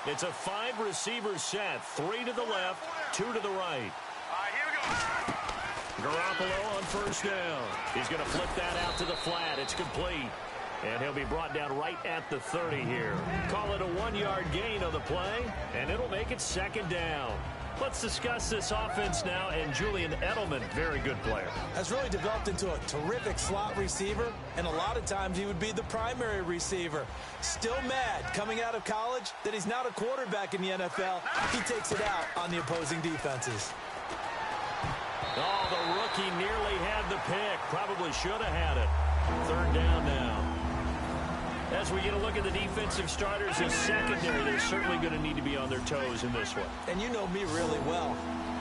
It's a 5-receiver set. 3 to the left, 2 to the right. Here we go. Garoppolo on first down. He's going to flip that out to the flat. It's complete. And he'll be brought down right at the 30 here. Call it a 1-yard gain on the play, and it'll make it second down. Let's discuss this offense now, and Julian Edelman, very good player. Has really developed into a terrific slot receiver, and a lot of times he would be the primary receiver. Still mad coming out of college that he's not a quarterback in the NFL. He takes it out on the opposing defenses. Oh, the rookie nearly had the pick. Probably should have had it. Third down now. As we get a look at the defensive starters in secondary, they're certainly going to need to be on their toes in this one. And you know me really well.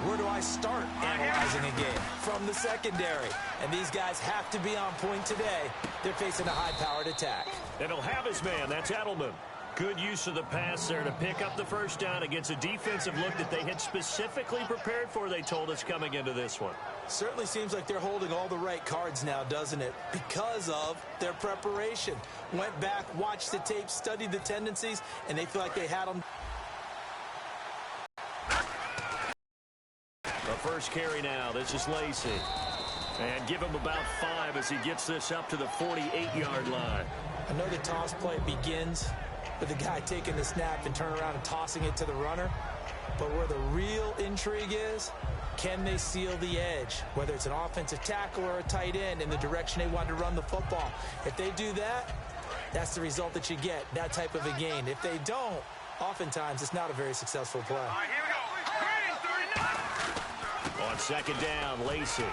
Where do I start analyzing a game? From the secondary. And these guys have to be on point today. They're facing a high-powered attack. And he'll have his man. That's Edelman. Good use of the pass there to pick up the first down against a defensive look that they had specifically prepared for, they told us, coming into this one. Certainly seems like they're holding all the right cards now, doesn't it? Because of their preparation. Went back, watched the tape, studied the tendencies, and they feel like they had them. The first carry now. This is Lacey. And give him about 5 as he gets this up to the 48-yard line. I know the toss play begins with the guy taking the snap and turning around and tossing it to the runner. But where the real intrigue is, can they seal the edge? Whether it's an offensive tackle or a tight end in the direction they want to run the football. If they do that, that's the result that you get, that type of a gain. If they don't, oftentimes it's not a very successful play. All right, here we go. Green, 39. On second down, Lacey.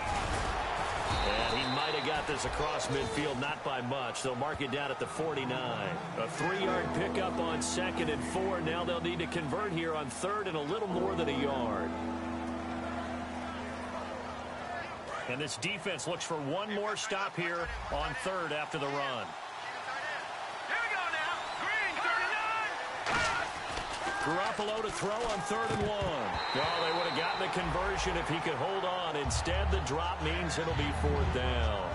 And he might have got this across midfield, not by much. They'll mark it down at the 49. A 3-yard pickup on 2nd and 4. Now they'll need to convert here on 3rd and a little more than a yard. And this defense looks for one more stop here on 3rd after the run. Here we go now. Green, 39. Garoppolo to throw on 3rd and 1. Well, they would have gotten the conversion if he could hold on. Instead, the drop means it'll be 4th down.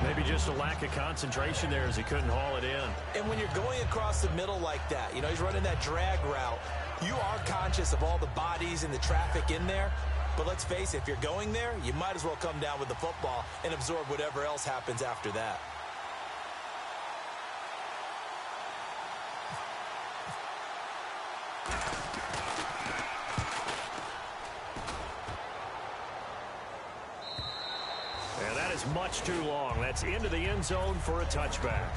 Maybe just a lack of concentration there as he couldn't haul it in. And when you're going across the middle like that, you know, he's running that drag route, you are conscious of all the bodies and the traffic in there. But let's face it, if you're going there, you might as well come down with the football and absorb whatever else happens after that. And that is much too long. That's into the end zone for a touchback.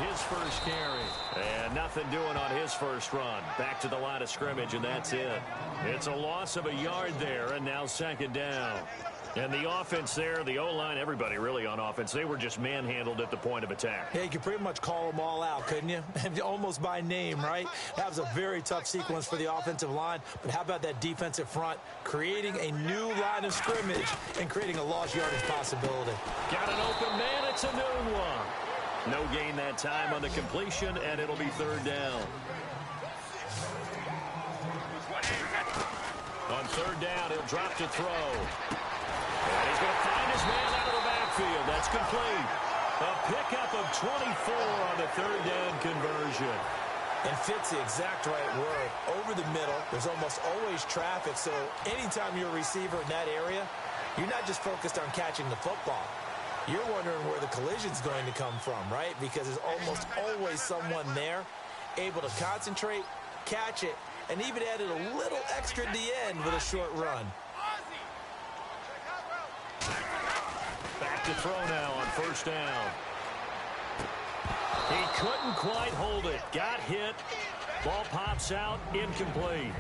His first carry. And nothing doing on his first run. Back to the line of scrimmage, and that's it. It's a loss of a yard there, and now 2nd down. And the offense there, the O-line, everybody really on offense, they were just manhandled at the point of attack. Yeah, you could pretty much call them all out, couldn't you? Almost by name, right? That was a very tough sequence for the offensive line. But how about that defensive front creating a new line of scrimmage and creating a lost yardage possibility? Got an open man. It's a new one. No gain that time on the completion, and it'll be 3rd down. On 3rd down, he'll drop to throw. And he's going to find his man out of the backfield. That's complete. A pickup of 24 on the 3rd down conversion. And fits the exact right word. Over the middle, there's almost always traffic. So anytime you're a receiver in that area, you're not just focused on catching the football. You're wondering where the collision's going to come from, right? Because there's almost always someone there able to concentrate, catch it, and even added a little extra at the end with a short run. Back to throw now on 1st down. He couldn't quite hold it. Got hit. Ball pops out. Incomplete.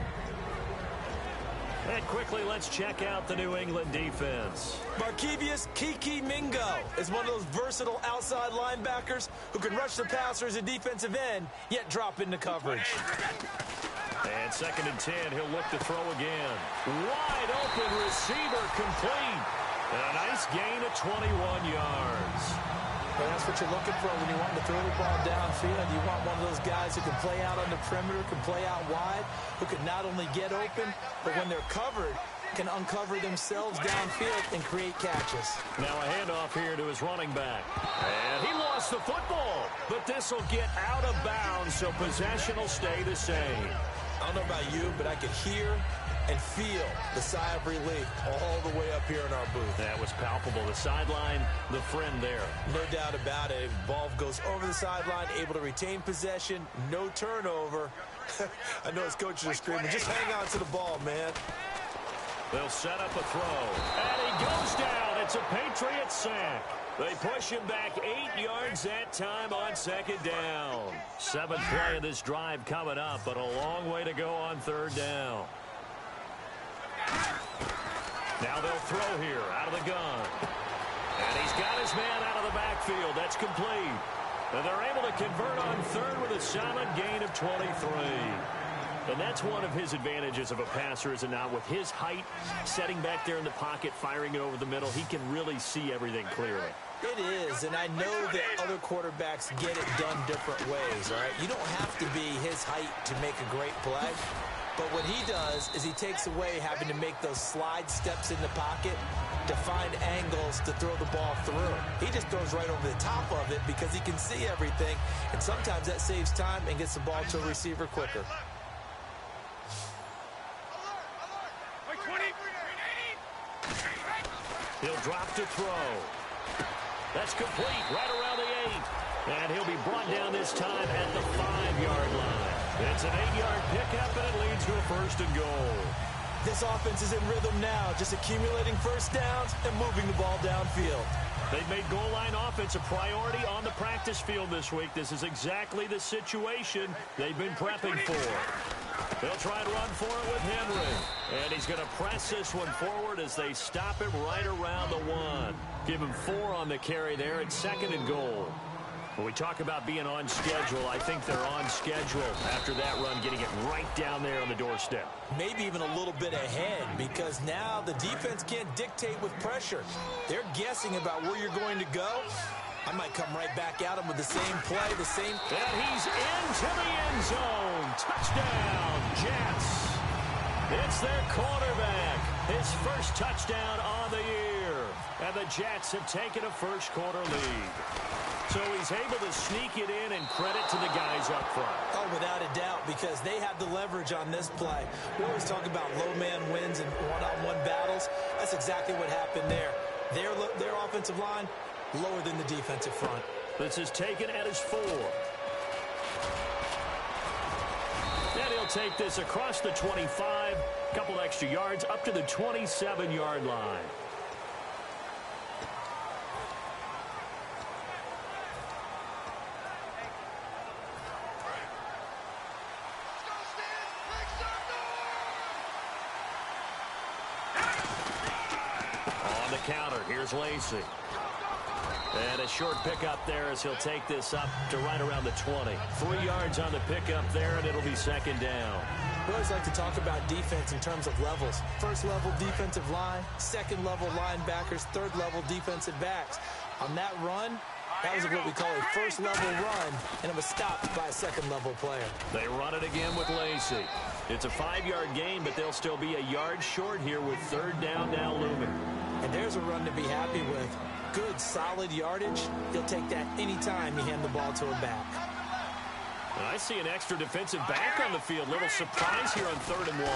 And quickly, let's check out the New England defense. Markevius Kiki Mingo is one of those versatile outside linebackers who can rush the passer as a defensive end, yet drop into coverage. And 2nd and 10, he'll look to throw again. Wide open receiver complete. And a nice gain of 21 yards. Well, that's what you're looking for when you want to throw the ball downfield. You want one of those guys who can play out on the perimeter, can play out wide, who can not only get open, but when they're covered, can uncover themselves downfield and create catches. Now a handoff here to his running back. And he lost the football, but this will get out of bounds, so possession will stay the same. I don't know about you, but I could hear and feel the sigh of relief all the way up here in our booth. That was palpable. The sideline, the friend there. No doubt about it. Ball goes over the sideline, able to retain possession, no turnover. I know his coaches are screaming, just hang on to the ball, man. They'll set up a throw. And he goes down. It's a Patriot sack. They push him back 8 yards that time on second down. 7th play of this drive coming up, but a long way to go on 3rd down. Now they'll throw here out of the gun. And he's got his man out of the backfield. That's complete. And they're able to convert on 3rd with a solid gain of 23. And that's one of his advantages of a passer, is it not? With his height, setting back there in the pocket, firing it over the middle, he can really see everything clearly. It is, and I know that other quarterbacks get it done different ways, all right? You don't have to be his height to make a great play. But what he does is he takes away having to make those slide steps in the pocket to find angles to throw the ball through. He just throws right over the top of it because he can see everything, and sometimes that saves time and gets the ball to a receiver quicker. He'll drop to throw. That's complete right around the 8. And he'll be brought down this time at the 5-yard line. It's an 8-yard pickup, and it leads to a 1st and goal. This offense is in rhythm now, just accumulating first downs and moving the ball downfield. They've made goal line offense a priority on the practice field this week. This is exactly the situation they've been prepping for. They'll try and run for it with Henry. And he's going to press this one forward as they stop him right around the 1. Give him 4 on the carry there at 2nd and goal. When we talk about being on schedule, I think they're on schedule after that run, getting it right down there on the doorstep. Maybe even a little bit ahead, because now the defense can't dictate with pressure. They're guessing about where you're going to go. I might come right back at him with the same play, the same... And he's into the end zone. Touchdown, Jets. It's their quarterback. His first touchdown on the year. And the Jets have taken a first-quarter lead. So he's able to sneak it in, and credit to the guys up front. Oh, without a doubt, because they have the leverage on this play. We always talk about low man wins and one-on-one battles. That's exactly what happened there. Their offensive line, lower than the defensive front. This is taken at his 4. And he'll take this across the 25, a couple extra yards, up to the 27-yard line. Counter. Here's Lacey. And a short pickup there as he'll take this up to right around the 20. 3 yards on the pickup there, and it'll be 2nd down. We always like to talk about defense in terms of levels. First level defensive line, second level linebackers, third level defensive backs. On that run, that was what we call a first level run, and it was stopped by a second level player. They run it again with Lacey. It's a 5-yard gain, but they'll still be a yard short here with 3rd down now looming. And there's a run to be happy with. Good, solid yardage. He'll take that anytime you hand the ball to a back. And I see an extra defensive back on the field. Little surprise here on 3rd and 1.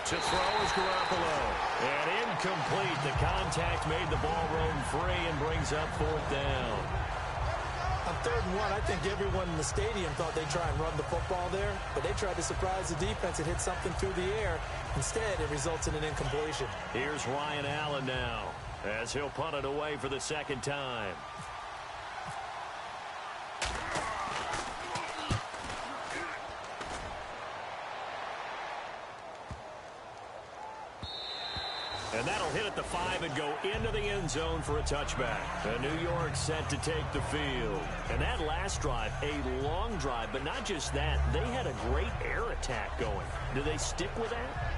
To throw is Garoppolo. And incomplete. The contact made the ball roam free and brings up 4th down. On 3rd and 1, I think everyone in the stadium thought they'd try and run the football there, but they tried to surprise the defense and hit something through the air. Instead, it results in an incompletion. Here's Ryan Allen now, as he'll punt it away for the 2nd time. And that'll hit at the 5 and go into the end zone for a touchback. And New York set to take the field. And that last drive, a long drive, but not just that. They had a great air attack going. Do they stick with that?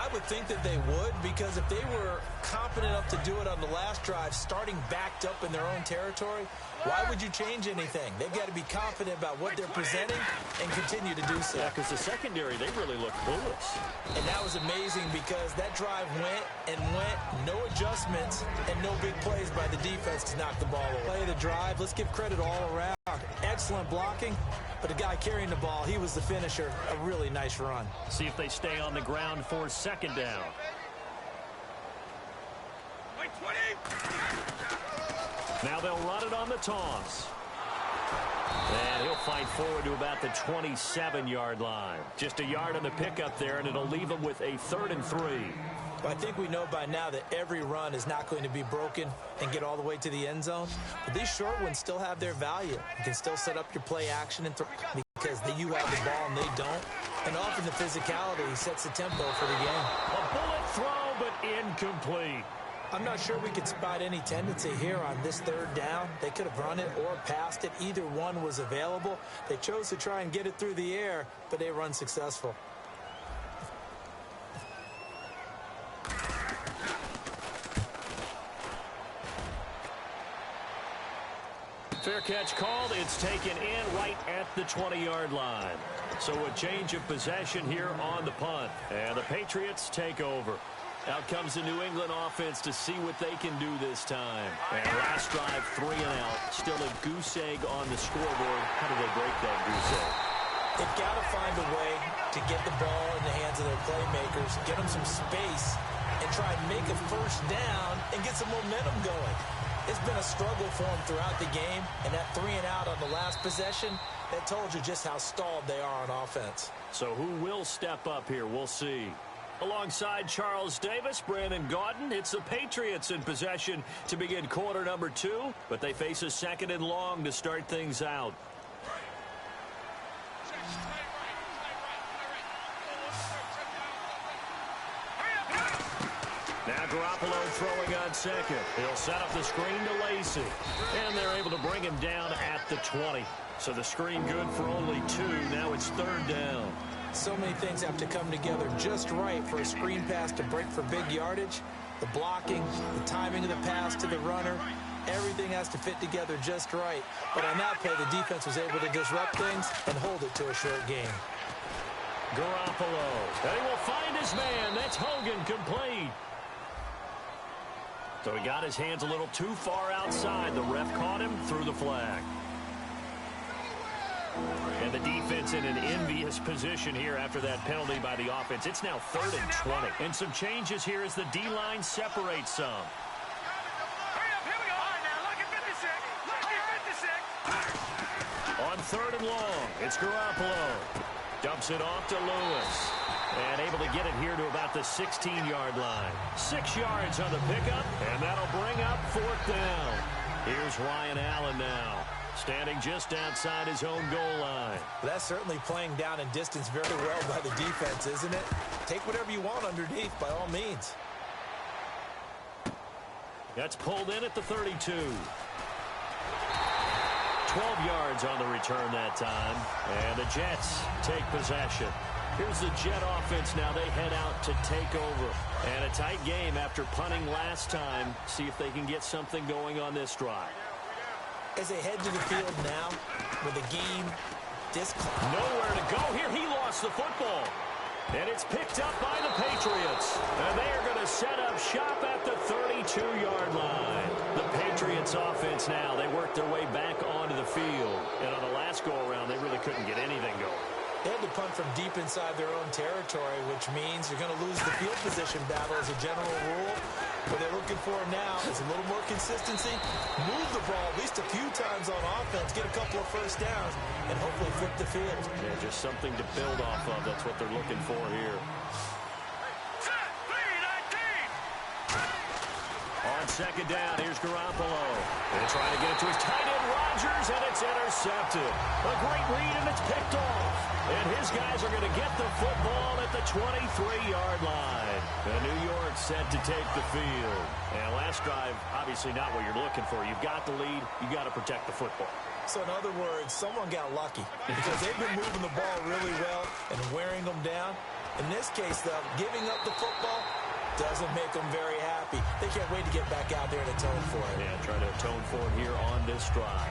I would think that they would, because if they were confident enough to do it on the last drive, starting backed up in their own territory, why would you change anything? They've got to be confident about what they're presenting and continue to do so. Yeah, because the secondary, they really look clueless. And that was amazing because that drive went and went, no adjustments, and no big plays by the defense to knock the ball away. Play of the drive, let's give credit all around. Excellent blocking, but the guy carrying the ball, he was the finisher. A really nice run. See if they stay on the ground for second down. Now they'll run it on the toss. And he'll fight forward to about the 27-yard line. Just a yard on the pickup there, and it'll leave him with a 3rd and 3. I think we know by now that every run is not going to be broken and get all the way to the end zone. But these short ones still have their value. You can still set up your play action and because you have the ball and they don't. And often the physicality sets the tempo for the game. A bullet throw, but incomplete. I'm not sure we could spot any tendency here on this 3rd down. They could have run it or passed it. Either one was available. They chose to try and get it through the air, but they were unsuccessful. Fair catch called. It's taken in right at the 20-yard line. So a change of possession here on the punt. And the Patriots take over. Out comes the New England offense to see what they can do this time. And last drive, 3 and out. Still a goose egg on the scoreboard. How do they break that goose egg? They've got to find a way to get the ball in the hands of their playmakers, get them some space, and try and make a first down and get some momentum going. It's been a struggle for them throughout the game, and that 3 and out on the last possession, that told you just how stalled they are on offense. So who will step up here? We'll see. Alongside Charles Davis, Brandon Gaudin, it's the Patriots in possession to begin quarter number 2, but they face a 2nd and long to start things out. Now Garoppolo throwing on second. He'll set up the screen to Lacey, and they're able to bring him down at the 20. So the screen good for only 2. Now it's 3rd down. So many things have to come together just right for a screen pass to break for big yardage. The blocking, the timing of the pass to the runner, everything has to fit together just right. But on that play, the defense was able to disrupt things and hold it to a short game. Garoppolo, and he will find his man. That's Hogan, complete. So he got his hands a little too far outside. The ref caught him, threw the flag. And the defense in an envious position here after that penalty by the offense. It's now 3rd and 20. And some changes here as the D-line separates some. On 3rd and long, it's Garoppolo. Dumps it off to Lewis. And able to get it here to about the 16-yard line. 6 yards on the pickup, and that'll bring up 4th down. Here's Ryan Allen now, standing just outside his own goal line. That's certainly playing down and distance very well by the defense, isn't it? Take whatever you want underneath, by all means. That's pulled in at the 32. 12 yards on the return that time. And the Jets take possession. Here's the Jet offense now. They head out to take over. And a tight game after punting last time. See if they can get something going on this drive. As they head to the field now, with the game disconnected. Nowhere to go here. He lost the football. And it's picked up by the Patriots. And they are going to set up shop at the 32-yard line. The Patriots offense now, they work their way back onto the field. And on the last go-around, they really couldn't get anything going. They had to punt from deep inside their own territory, which means you're going to lose the field position battle as a general rule. What they're looking for now is a little more consistency, move the ball at least a few times on offense, get a couple of first downs, and hopefully flip the field. Yeah, just something to build off of. That's what they're looking for here. On 2nd down, here's Garoppolo. And trying to get it to his tight end, Rodgers, and it's intercepted. A great read, and it's picked off. And his guys are going to get the football at the 23-yard line. And New York set to take the field. And last drive, obviously not what you're looking for. You've got the lead. You've got to protect the football. So in other words, someone got lucky because they've been moving the ball really well and wearing them down. In this case, though, giving up the football doesn't make them very happy. They can't wait to get back out there and atone for it. Yeah, try to atone for it here on this drive.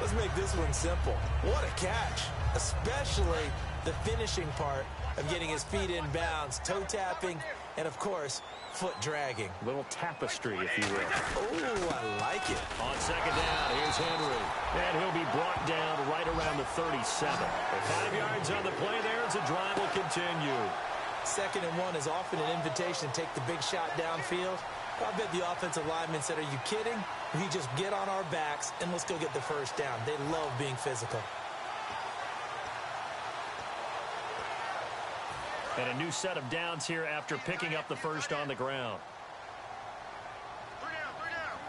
Let's make this one simple. What a catch, especially the finishing part of getting his feet in bounds, toe tapping, and, of course, foot dragging. A little tapestry, if you will. Oh, I like it. On second down, here's Henry. And he'll be brought down right around the 37. 5 yards on the play there as the drive will continue. 2nd and 1 is often an invitation to take the big shot downfield. I bet the offensive lineman said, are you kidding? We just get on our backs and let's go get the first down. They love being physical. And a new set of downs here after picking up the first on the ground. 3 down.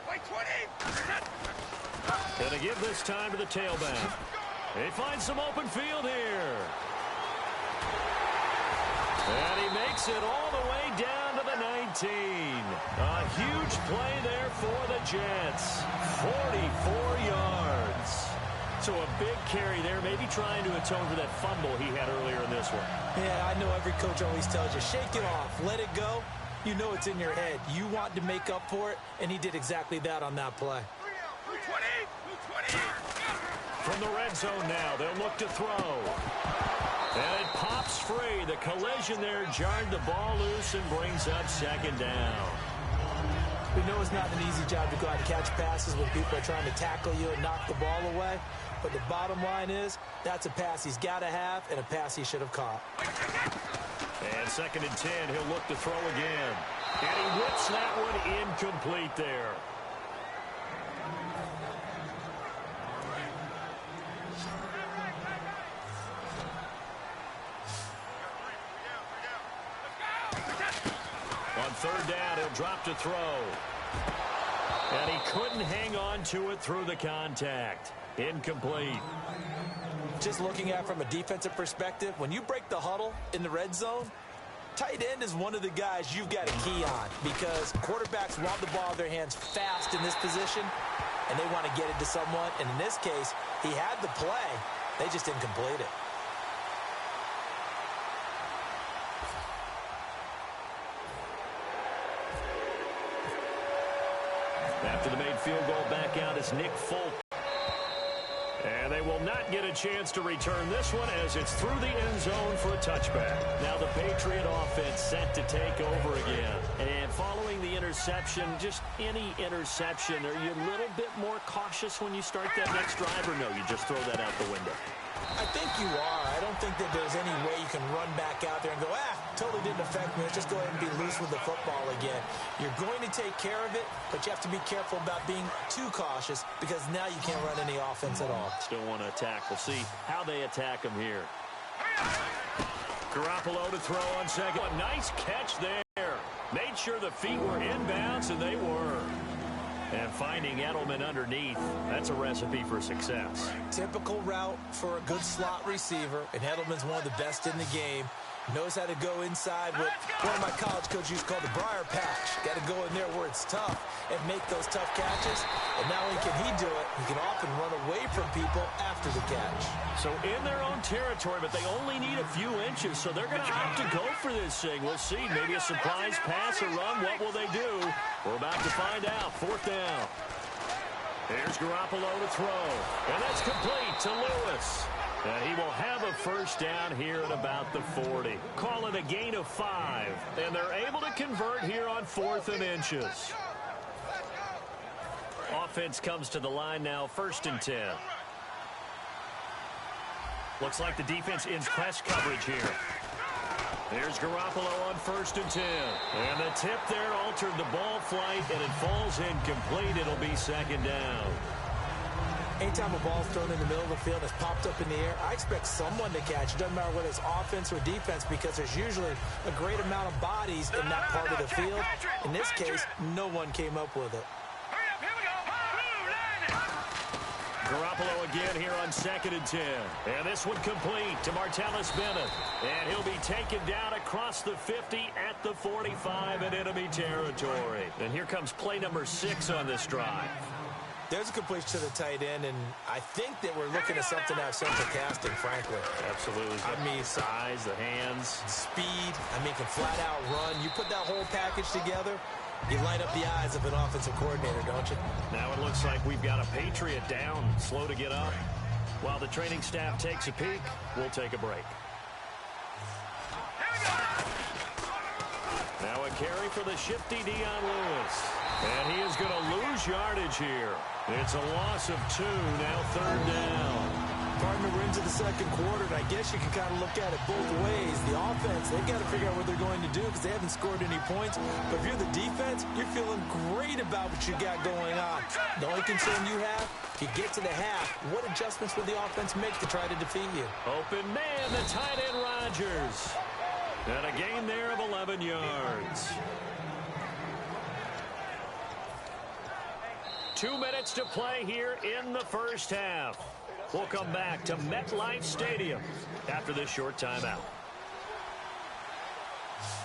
Like 20. Gonna give this time to the tailback. They find some open field here. And he makes it all the way down to the 19. A huge play there for the Jets. 44 yards. So a big carry there, maybe trying to atone for that fumble he had earlier in this one. Yeah, I know every coach always tells you, shake it off, let it go. You know it's in your head. You want to make up for it, and he did exactly that on that play. 20. From the red zone now, they'll look to throw. And it pops free. The collision there jarred the ball loose and brings up second down. We know it's not an easy job to go out and catch passes when people are trying to tackle you and knock the ball away. But the bottom line is, that's a pass he's got to have and a pass he should have caught. And 2nd and 10, he'll look to throw again. And he whips that one incomplete there. On 3rd down, he'll drop to throw. And he couldn't hang on to it through the contact. Incomplete. Just looking at it from a defensive perspective, when you break the huddle in the red zone, tight end is one of the guys you've got a key on because quarterbacks want the ball in their hands fast in this position, and they want to get it to someone. And in this case, he had the play. They just didn't complete it. After the made field goal, back out is Nick Folk. And they will not get a chance to return this one as it's through the end zone for a touchback. Now the Patriot offense set to take over again. And following the interception, just any interception, are you a little bit more cautious when you start that next drive, or no, you just throw that out the window? I think you are. I don't think that there's any way you can run back out there and go, totally didn't affect me. Let's just go ahead and be loose with the football again. You're going to take care of it, but you have to be careful about being too cautious because now you can't run any offense at all. Still want to attack. We'll see how they attack him here. Garoppolo to throw on second. A nice catch there. Made sure the feet were inbounds, and they were. And finding EbaLLn underneath, that's a recipe for success. Typical route for a good slot receiver, and EbaLLn's one of the best in the game. Knows how to go inside what one of my college coaches used to call the briar patch. Got to go in there where it's tough and make those tough catches. And not only can he do it, he can often run away from people after the catch. So in their own territory, but they only need a few inches, so they're going to have to go for this thing. We'll see. Maybe a surprise pass or run. What will they do? We're about to find out. 4th down. Here's Garoppolo to throw. And that's complete to Lewis. And he will have a first down here at about the 40. Call it a gain of 5. And they're able to convert here on 4th and inches. Offense comes to the line now, 1st and 10. Looks like the defense ends press coverage here. There's Garoppolo on 1st and 10. And the tip there altered the ball flight, and it falls incomplete. It'll be 2nd down. Anytime a ball's thrown in the middle of the field, it's popped up in the air, I expect someone to catch. It doesn't matter whether it's offense or defense because there's usually a great amount of bodies in that part of the field. In this case, no one came up with it. Garoppolo again here on 2nd and 10. And this one complete to Martellus Bennett. And he'll be taken down across the 50 at the 45 in enemy territory. And here comes play number 6 on this drive. There's a completion to the tight end, and I think that we're looking at something out of central casting, frankly. Absolutely. I mean, size, the hands. Speed, can flat out run. You put that whole package together, you light up the eyes of an offensive coordinator, don't you? Now it looks like we've got a Patriot down, slow to get up. While the training staff takes a peek, we'll take a break. Now a carry for the shifty Dion Lewis. And he is going to lose yardage here. It's a loss of 2, now 3rd down. Partner, we're into the second quarter, and I guess you can kind of look at it both ways. The offense, they've got to figure out what they're going to do because they haven't scored any points. But if you're the defense, you're feeling great about what you got going on. The only concern you have, if you get to the half, what adjustments will the offense make to try to defeat you? Open man, the tight end Rodgers. And a gain there of 11 yards. 2 minutes to play here in the first half. We'll come back to MetLife Stadium after this short timeout.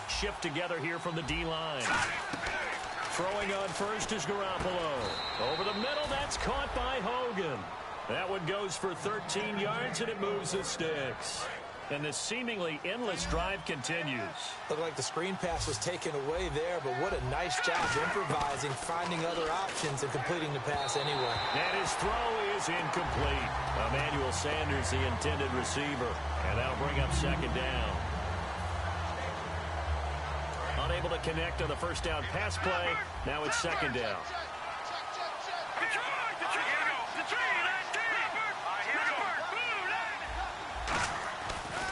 Shift together here from the D-line. Throwing on first is Garoppolo. Over the middle, that's caught by Hogan. That one goes for 13 yards, and it moves the sticks. And this seemingly endless drive continues. Looked like the screen pass was taken away there, but what a nice job improvising, finding other options, and completing the pass anyway. And his throw is incomplete. Emmanuel Sanders, the intended receiver. And that'll bring up 2nd down. Unable to connect on the first down pass play. Now it's 2nd down.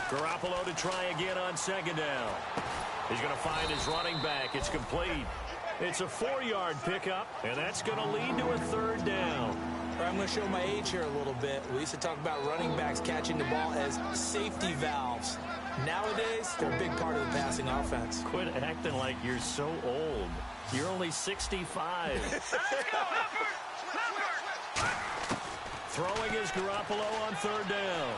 Garoppolo to try again on 2nd down. He's going to find his running back. It's complete. It's a 4-yard pickup, and that's going to lead to a 3rd down. I'm going to show my age here a little bit. We used to talk about running backs catching the ball as safety valves. Nowadays, they're a big part of the passing offense. Quit acting like you're so old. You're only 65. Throwing is Garoppolo on 3rd down.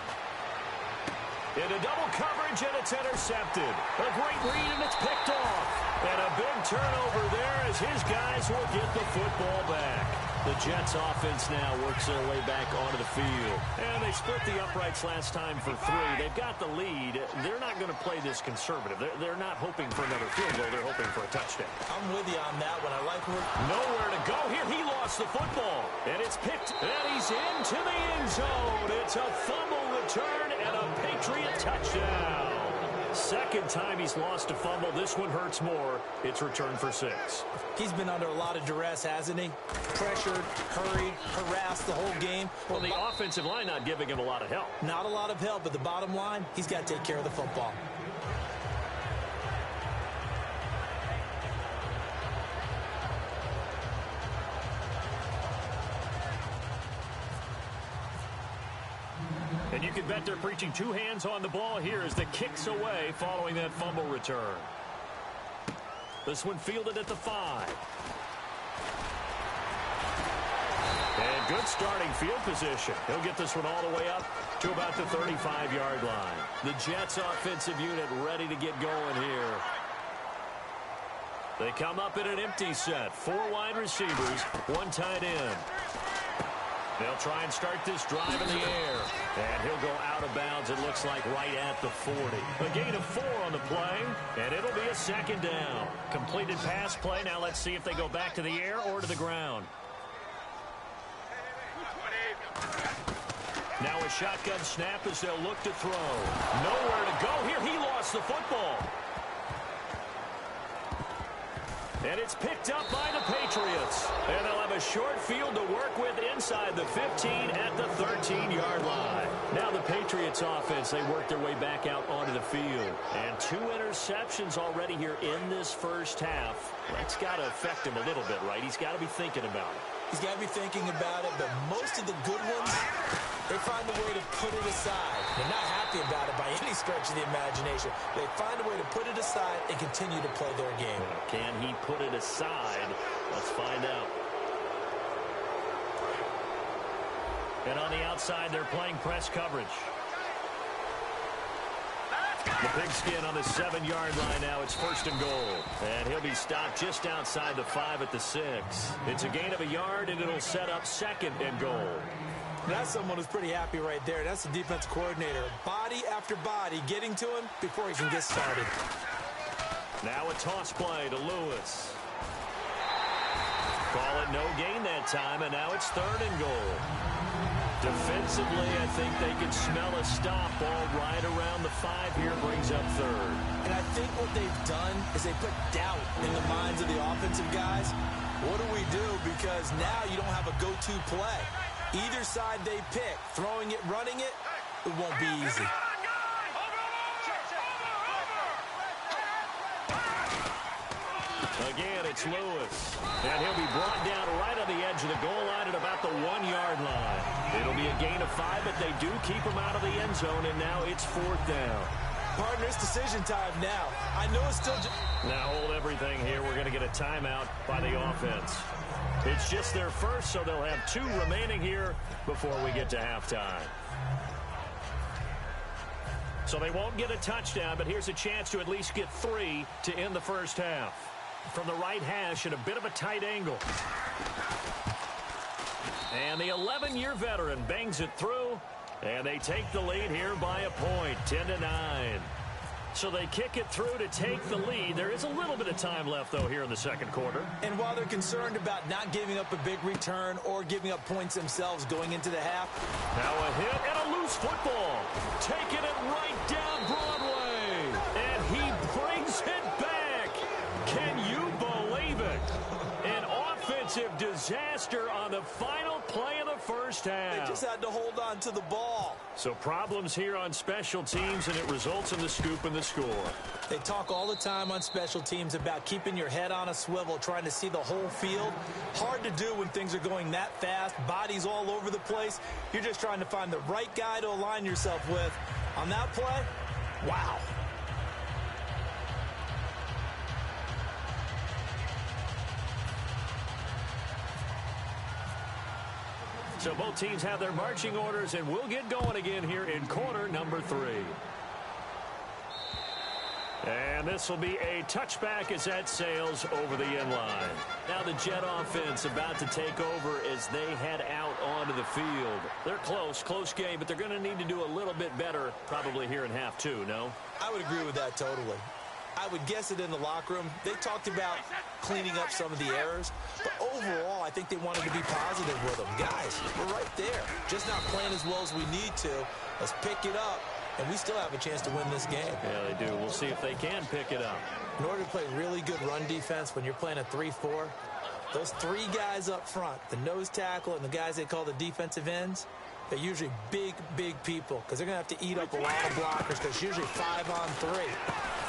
Into double coverage, and it's intercepted. A great read, and it's picked off. And a big turnover there as his guys will get the football back. The Jets offense now works their way back onto the field. And they split the uprights last time for 3. They've got the lead. They're not going to play this conservative. They're not hoping for another field goal. They're hoping for a touchdown. I'm with you on that one. I like where... Nowhere to go here. He lost the football. And it's picked. And he's into the end zone. It's a fumble return and a Patriot touchdown. 2nd time he's lost a fumble. This one hurts more. It's returned for 6. He's been under a lot of duress, hasn't he? Pressured, hurried, harassed the whole game. Well, the offensive line not giving him a lot of help. Not a lot of help, but the bottom line, he's got to take care of the football. And you can bet they're preaching 2 hands on the ball here as the kick's away following that fumble return. This one fielded at the 5. And good starting field position. He'll get this one all the way up to about the 35-yard line. The Jets offensive unit ready to get going here. They come up in an empty set. 4 wide receivers, 1 tight end. They'll try and start this drive in the air. And he'll go out of bounds, it looks like, right at the 40. A gain of 4 on the play, and it'll be a 2nd down. Completed pass play. Now let's see if they go back to the air or to the ground. Now a shotgun snap as they'll look to throw. Nowhere to go here. He lost the football. And it's picked up by the Patriots. And they'll have a short field to work with inside the 15 at the 13-yard line. Now the Patriots offense, they work their way back out onto the field. And 2 interceptions already here in this first half. That's got to affect him a little bit, right? He's got to be thinking about it. He's got to be thinking about it, but most of the good ones, they find a way to put it aside. They're not happy about it by any stretch of the imagination. They find a way to put it aside and continue to play their game. Can he put it aside? Let's find out. And on the outside, they're playing press coverage. The pigskin on the 7-yard line now. It's 1st and goal. And he'll be stopped just outside the 5 at the 6. It's a gain of a yard, and it'll set up 2nd and goal. That's someone who's pretty happy right there. That's the defense coordinator. Body after body getting to him before he can get started. Now a toss play to Lewis. Call it no gain that time, and now it's 3rd and goal. Defensively, I think they can smell a stop. Ball right around the 5 here, brings up 3rd. And I think what they've done is they put doubt in the minds of the offensive guys. What do we do? Because now you don't have a go-to play. Either side they pick, throwing it, running it, it won't be easy. Again, it's Lewis. And he'll be brought down right on the edge of the goal line at about the 1-yard line. It'll be a gain of 5, but they do keep him out of the end zone, and now it's 4th down. Partner, it's decision time now. I know it's still... Now hold everything here. We're going to get a timeout by the offense. It's just their first, so they'll have 2 remaining here before we get to halftime. So they won't get a touchdown, but here's a chance to at least get 3 to end the first half. From the right hash at a bit of a tight angle. And the 11-year veteran bangs it through, and they take the lead here by a point, 10-9. So they kick it through to take the lead. There is a little bit of time left, though, here in the second quarter. And while they're concerned about not giving up a big return or giving up points themselves going into the half. Now a hit and a loose football. Taking it right down Broadway. And he brings it back. Can you believe it? An offensive disaster on the final play of the first half. They just had to hold on to the ball. So problems here on special teams, and it results in the scoop and the score. They talk all the time on special teams about keeping your head on a swivel, trying to see the whole field. Hard to do when things are going that fast, bodies all over the place. You're just trying to find the right guy to align yourself with. On that play, wow. So both teams have their marching orders, and we'll get going again here in quarter number 3. And this will be a touchback as that sails over the end line. Now the Jet offense about to take over as they head out onto the field. They're close game, but they're going to need to do a little bit better probably here in half 2, no? I would agree with that totally. I would guess it in the locker room. They talked about cleaning up some of the errors, but overall, I think they wanted to be positive with them. Guys, we're right there. Just not playing as well as we need to. Let's pick it up, and we still have a chance to win this game. Yeah, they do. We'll see if they can pick it up. In order to play really good run defense when you're playing a 3-4, those 3 guys up front, the nose tackle and the guys they call the defensive ends, they're usually big people because they're going to have to eat up a lot of blockers because it's usually 5-on-3.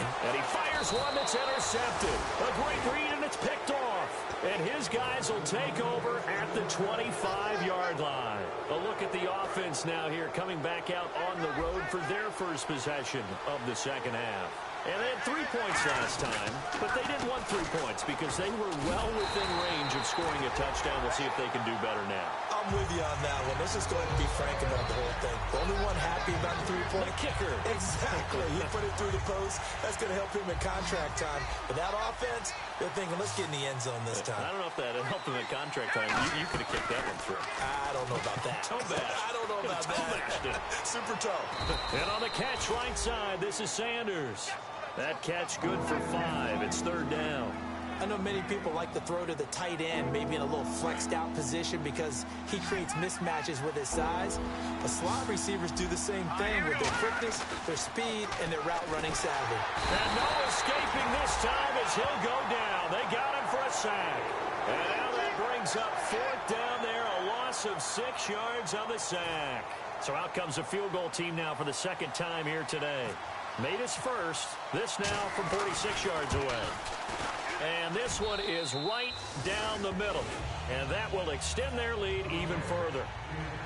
And he fires one that's intercepted. A great read, and it's picked off. And his guys will take over at the 25-yard line. A look at the offense now here, coming back out on the road for their first possession of the second half. And they had 3 points last time, but they didn't want 3 points because they were well within range of scoring a touchdown. We'll see if they can do better now. I'm with you on that one. Let's just go ahead and be frank about the whole thing. The only one happy about the 3-point kicker. Exactly. He put it through the post. That's going to help him at contract time. But that offense, they're thinking, let's get in the end zone this time. I don't know if that helped him at contract time. You could have kicked that one through. I don't know about that. Toe bash. I don't know about that. Super toe. And on the catch right side, this is Sanders. That catch good for 5. It's 3rd down. I know many people like to throw to the tight end, maybe in a little flexed out position because he creates mismatches with his size. But slot receivers do the same thing with their quickness, their speed, and their route running savvy. And no escaping this time as he'll go down. They got him for a sack. And now that brings up 4th down there, a loss of 6 yards on the sack. So out comes a field goal team now for the second time here today. Made his first. This now from 46 yards away. And this one is right down the middle. And that will extend their lead even further.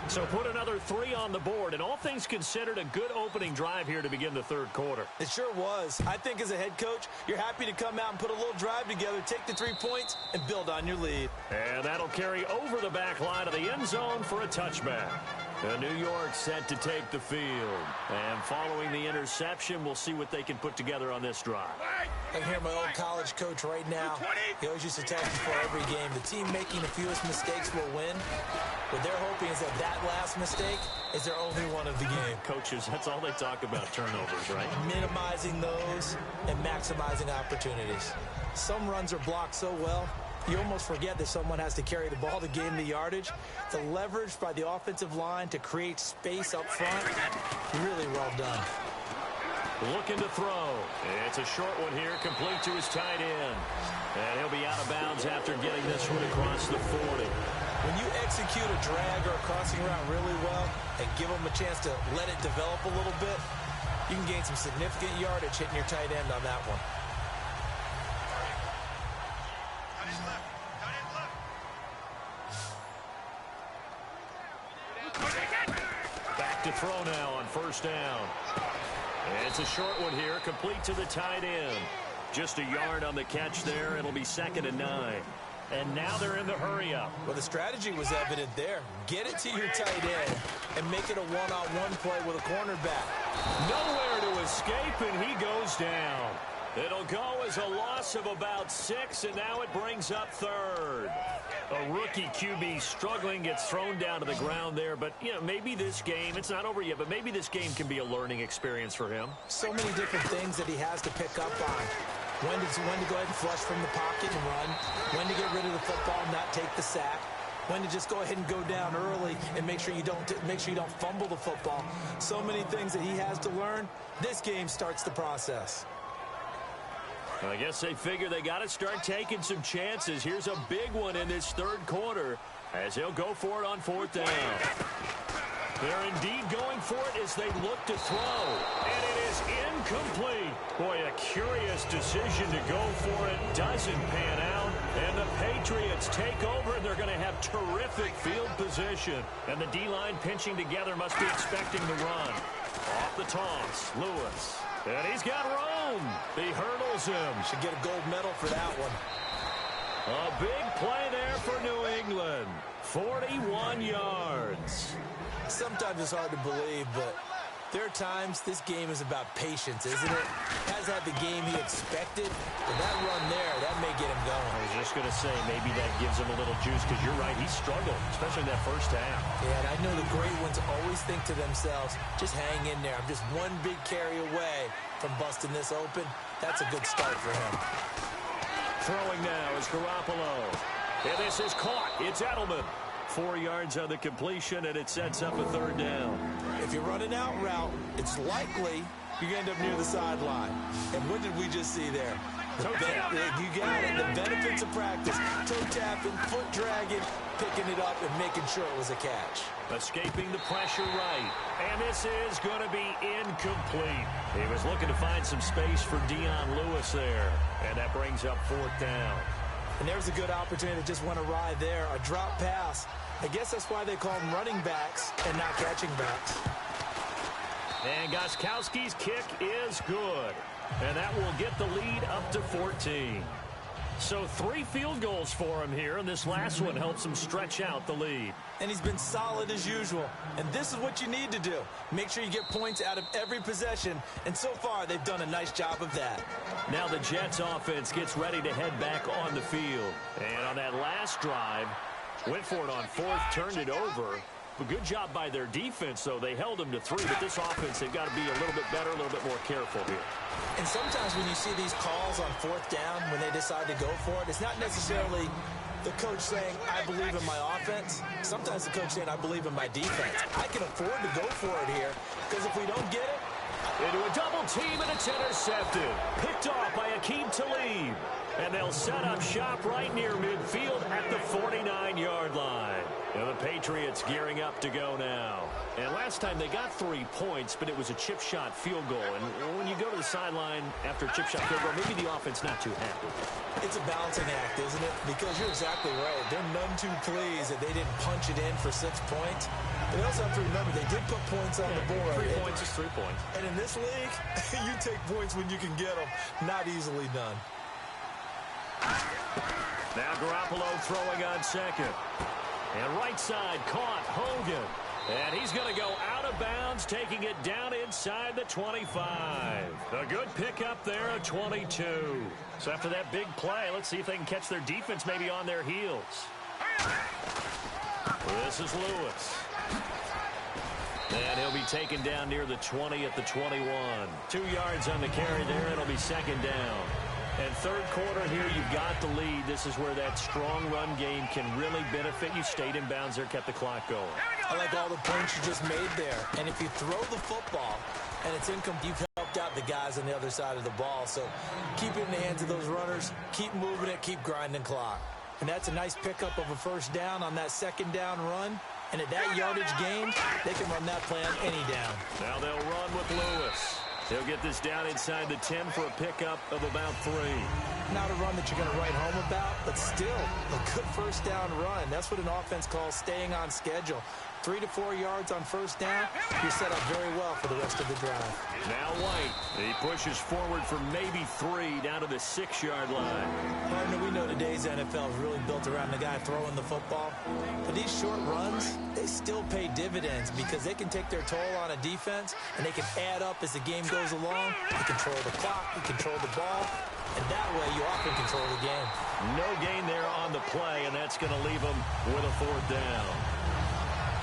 So put another 3 on the board. And all things considered, a good opening drive here to begin the third quarter. It sure was. I think as a head coach, you're happy to come out and put a little drive together, take the 3 points, and build on your lead. And that'll carry over the back line of the end zone for a touchback. New York set to take the field. And following the interception, we'll see what they can put together on this drive. I can hear my old college coach right now. He always used to tell us before every game, the team making the fewest mistakes will win. What they're hoping is that last mistake is their only one of the game. Coaches, that's all they talk about, turnovers, right? Minimizing those and maximizing opportunities. Some runs are blocked so well, you almost forget that someone has to carry the ball to gain the yardage. The leverage by the offensive line to create space up front, really well done. Looking to throw. It's a short one here, complete to his tight end. And he'll be out of bounds after getting this one across the 40. When you execute a drag or a crossing route really well and give them a chance to let it develop a little bit, you can gain some significant yardage hitting your tight end on that one. Back to throw now on first down. It's a short one here, complete to the tight end. Just a yard on the catch there. It'll be 2nd and 9. And now they're in the hurry-up. Well, the strategy was evident there. Get it to your tight end and make it a one-on-one play with a cornerback. Nowhere to escape, and he goes down. It'll go as a loss of about 6, and now it brings up 3rd. A rookie QB struggling, gets thrown down to the ground there. But, you know, maybe this game, it's not over yet, but maybe this game can be a learning experience for him. So many different things that he has to pick up on. When to go ahead and flush from the pocket and run. When to get rid of the football and not take the sack. When to just go ahead and go down early and make sure you don't fumble the football. So many things that he has to learn. This game starts the process. I guess they figure they got to start taking some chances. Here's a big one in this 3rd quarter as he'll go for it on 4th down. They're indeed going for it as they look to throw. And it is incomplete. Boy, a curious decision to go for it. Doesn't pan out. And the Patriots take over, and they're going to have terrific field position. And the D-line pinching together must be expecting the run. Off the toss, Lewis. And he's got room. He hurdles him. Should get a gold medal for that one. A big play there for New England. 41 yards. Sometimes it's hard to believe, but there are times this game is about patience, isn't it? Has had the game he expected, but that run there, that may get him going. I was just going to say, maybe that gives him a little juice, because you're right, he struggled, especially in that first half. Yeah, and I know the great ones always think to themselves, just hang in there. I'm just one big carry away from busting this open. That's a good start for him. Throwing now is Garoppolo. And this is caught. It's EbaLLn. 4 yards on the completion, and it sets up a 3rd down. If you run an out route, it's likely you're going to end up near the sideline. And what did we just see there? You got it. The benefits of practice. Toe tapping, foot dragging, picking it up, and making sure it was a catch. Escaping the pressure right. And this is going to be incomplete. He was looking to find some space for Dion Lewis there. And that brings up 4th down. And there's a good opportunity that just went awry there. A drop pass. I guess that's why they call them running backs and not catching backs. And Gostkowski's kick is good. And that will get the lead up to 14. So 3 field goals for him here, and this last one helps him stretch out the lead. And he's been solid as usual. And this is what you need to do. Make sure you get points out of every possession. And so far, they've done a nice job of that. Now the Jets offense gets ready to head back on the field. And on that last drive, went for it on 4th, turned it over. A good job by their defense, though. They held them to 3, but this offense, they've got to be a little bit better, a little bit more careful here. And sometimes when you see these calls on 4th down, when they decide to go for it, it's not necessarily the coach saying, I believe in my offense. Sometimes the coach saying, I believe in my defense. I can afford to go for it here, because if we don't get it, into a double team, and it's intercepted. Picked off by Aqib Talib. And they'll set up shop right near midfield at the 49-yard line. And the Patriots gearing up to go now. And last time they got 3 points, but it was a chip shot field goal. And when you go to the sideline after a chip shot field goal, maybe the offense not too happy. It's a balancing act, isn't it? Because you're exactly right. They're none too pleased that they didn't punch it in for 6 points. But they also have to remember they did put points on the board. 3 points is 3 points. And in this league, you take points when you can get them. Not easily done. Now Garoppolo throwing on 2nd. And right side caught Hogan. And he's going to go out of bounds, taking it down inside the 25. A good pickup there, a 22. So after that big play, let's see if they can catch their defense maybe on their heels. This is Lewis. And he'll be taken down near the 20 at the 21. 2 yards on the carry there. It'll be second down. And third quarter here, you've got the lead. This is where that strong run game can really benefit you. Stayed in bounds there, kept the clock going. I like all the points you just made there. And if you throw the football and it's incomplete, you've helped out the guys on the other side of the ball. So keep it in the hands of those runners. Keep moving it. Keep grinding clock. And that's a nice pickup of a first down on that second down run. And at that yardage gain, they can run that play on any down. Now they'll run with Lewis. He'll get this down inside the 10 for a pickup of about 3. Not a run that you're going to write home about, but still a good first down run. That's what an offense calls staying on schedule. 3 to 4 yards on first down, you're set up very well for the rest of the drive. Now White. He pushes forward for maybe 3 down to the 6-yard line. Partner, we know today's NFL is really built around the guy throwing the football. But these short runs, they still pay dividends because they can take their toll on a defense and they can add up as the game goes along. You control the clock, you control the ball, and that way you often control the game. No gain there on the play, and that's going to leave them with a 4th down.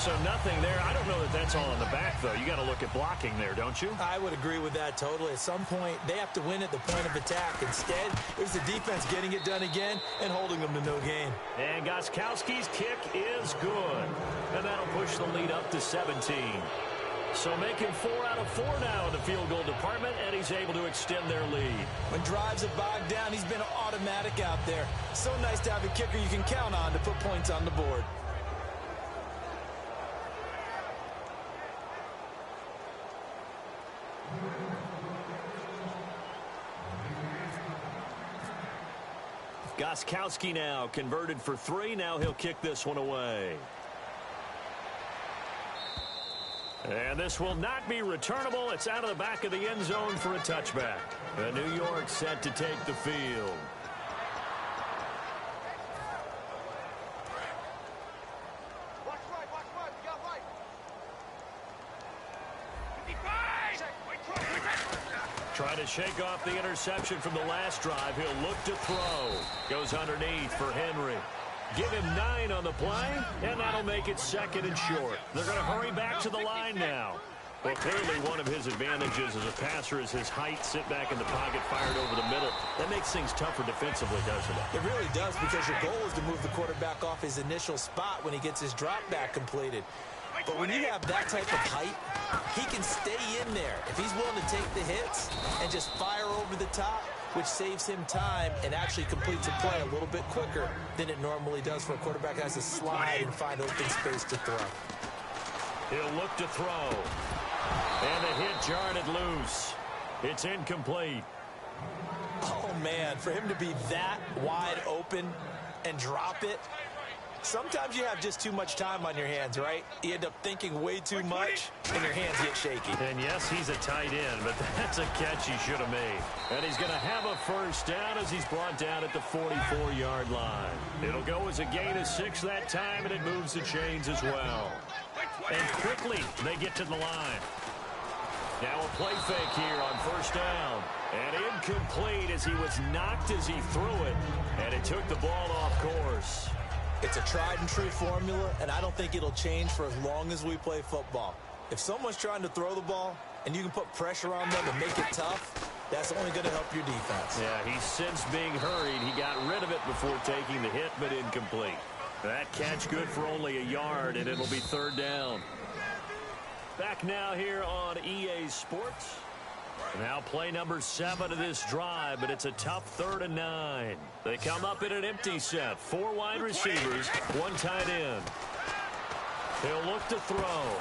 So nothing there. I don't know that that's all in the back, though. You got to look at blocking there, don't you? I would agree with that totally. At some point, they have to win at the point of attack. Instead, it was the defense getting it done again and holding them to no gain. And Gostkowski's kick is good. And that'll push the lead up to 17. So making 4 out of 4 now in the field goal department, and he's able to extend their lead. When drives are bogged down, he's been automatic out there. So nice to have a kicker you can count on to put points on the board. Gostkowski now converted for 3. Now he'll kick this one away. And this will not be returnable. It's out of the back of the end zone for a touchback. And New York set to take the field. Watch right, we got right. Try to shake off the interception from the last drive. He'll look to throw. Goes underneath for Henry. Give him 9 on the play, and that'll make it 2nd and short. They're going to hurry back to the line now. Well, clearly one of his advantages as a passer is his height. Sit back in the pocket, fired over the middle. That makes things tougher defensively, doesn't it? It really does, because your goal is to move the quarterback off his initial spot when he gets his drop back completed. But when you have that type of height, he can stay in there if he's willing to take the hits and just fire over the top, which saves him time and actually completes a play a little bit quicker than it normally does for a quarterback that has to slide and find open space to throw. He'll look to throw. And the hit jarred it loose. It's incomplete. Oh, man, for him to be that wide open and drop it, sometimes you have just too much time on your hands, right? You end up thinking way too much, and your hands get shaky. And yes, he's a tight end, but that's a catch he should have made. And he's going to have a first down as he's brought down at the 44-yard line. It'll go as a gain of 6 that time, and it moves the chains as well. And quickly, they get to the line. Now a play fake here on first down. And incomplete as he was knocked as he threw it, and it took the ball off course. It's a tried-and-true formula, and I don't think it'll change for as long as we play football. If someone's trying to throw the ball, and you can put pressure on them and make it tough, that's only going to help your defense. Yeah, he's since being hurried. He got rid of it before taking the hit, but incomplete. That catch good for only a yard, and it'll be 3rd down. Back now here on EA Sports. Now play number 7 of this drive, but it's a tough 3rd and 9. They come up in an empty set. 4 wide receivers, 1 tight end. He'll look to throw.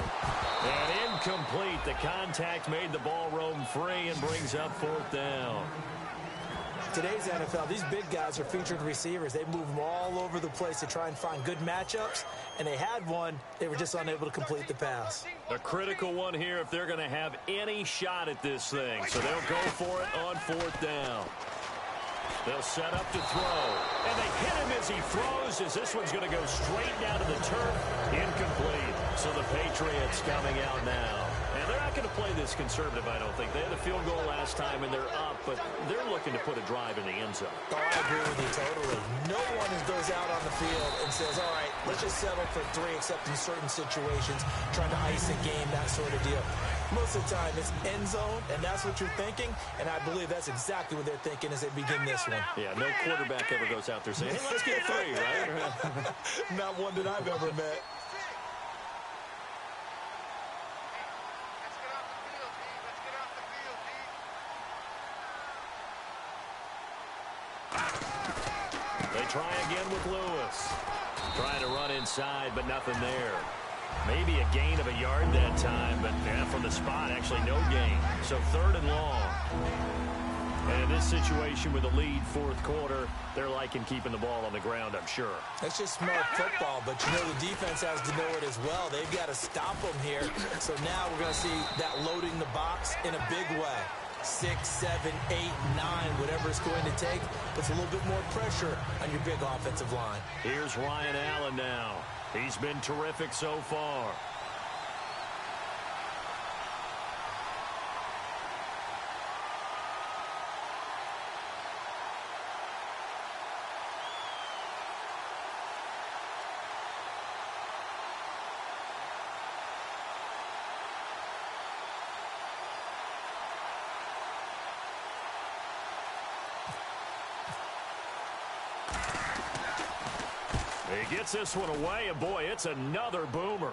And incomplete. The contact made the ball roam free and brings up 4th down. Today's NFL, these big guys are featured receivers. They move them all over the place to try and find good matchups, and they had one. They were just unable to complete the pass. A critical one here if they're going to have any shot at this thing. So they'll go for it on 4th down. They'll set up to throw. And they hit him as he throws, as this one's going to go straight down to the turf. Incomplete. So the Patriots coming out now. And they're not going to play this conservative, I don't think. They had a field goal last time, and they're up, but they're looking to put a drive in the end zone. Oh, I agree with you totally. No one goes out on the field and says, all right, let's just settle for 3, except in certain situations, trying to ice a game, that sort of deal. Most of the time, it's end zone, and that's what you're thinking, and I believe that's exactly what they're thinking as they begin this one. Yeah, no quarterback ever goes out there saying, hey, let's get 3, right? Not one that I've ever met. They try again with Lewis. Trying to run inside, but nothing there. Maybe a gain of a yard that time, but yeah, from the spot, actually no gain. So 3rd and long. And in this situation with a lead 4th quarter, they're liking keeping the ball on the ground, I'm sure. That's just smart football, but you know the defense has to know it as well. They've got to stop them here. So now we're going to see that loading the box in a big way. 6, 7, 8, 9, whatever it's going to take, puts a little bit more pressure on your big offensive line. Here's Ryan Allen now. He's been terrific so far. He gets this one away, and boy, it's another boomer.